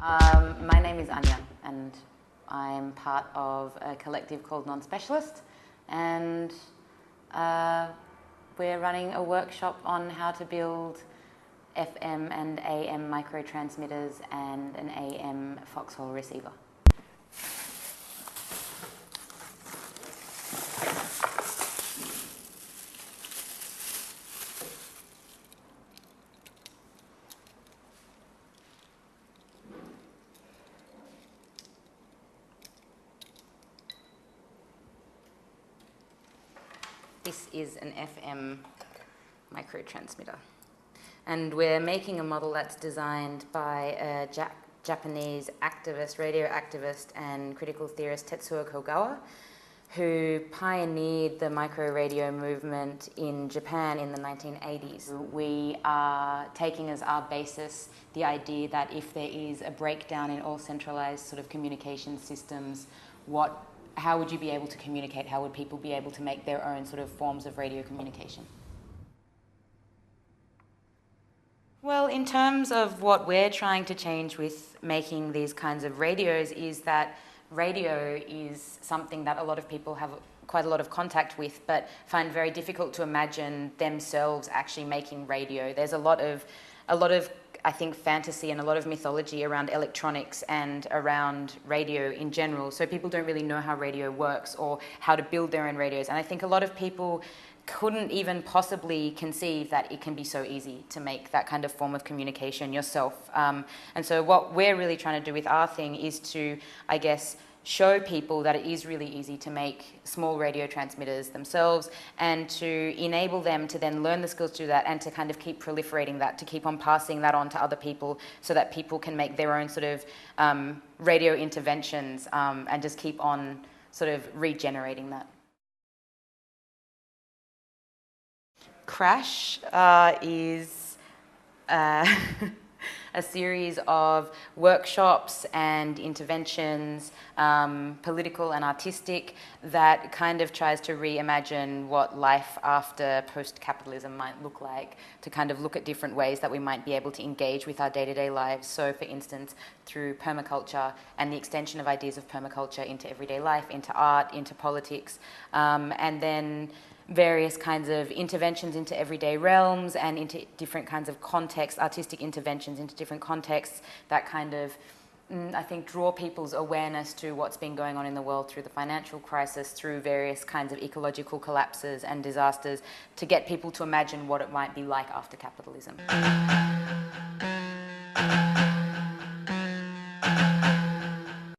My name is Anja, and I'm part of a collective called Non-Specialist, and we're running a workshop on how to build FM and AM microtransmitters and an AM foxhole receiver. This is an FM microtransmitter. And we're making a model that's designed by a Japanese activist, radio activist and critical theorist Tetsuo Kogawa, who pioneered the micro-radio movement in Japan in the 1980s. We are taking as our basis the idea that if there is a breakdown in all centralized sort of communication systems, how would you be able to communicate? How would people be able to make their own sort of forms of radio communication? Well, in terms of what we're trying to change with making these kinds of radios is that radio is something that a lot of people have quite a lot of contact with, but find very difficult to imagine themselves actually making radio. There's a lot of I think, fantasy and a lot of mythology around electronics and around radio in general. So people don't really know how radio works or how to build their own radios. And I think a lot of people couldn't even possibly conceive that it can be so easy to make that kind of form of communication yourself. And so what we're really trying to do with our thing is to, I guess, show people that it is really easy to make small radio transmitters themselves and to enable them to then learn the skills to do that and to kind of keep proliferating that, to keep on passing that on to other people so that people can make their own sort of radio interventions and just keep on sort of regenerating that. C.R.A.S.H is a series of workshops and interventions, political and artistic, that kind of tries to reimagine what life after post-capitalism might look like, to kind of look at different ways that we might be able to engage with our day-to-day lives. So, for instance, through permaculture and the extension of ideas of permaculture into everyday life, into art, into politics, and then various kinds of interventions into everyday realms and into different kinds of contexts, artistic interventions into different contexts that kind of, I think, draw people's awareness to what's been going on in the world through the financial crisis, through various kinds of ecological collapses and disasters, to get people to imagine what it might be like after capitalism.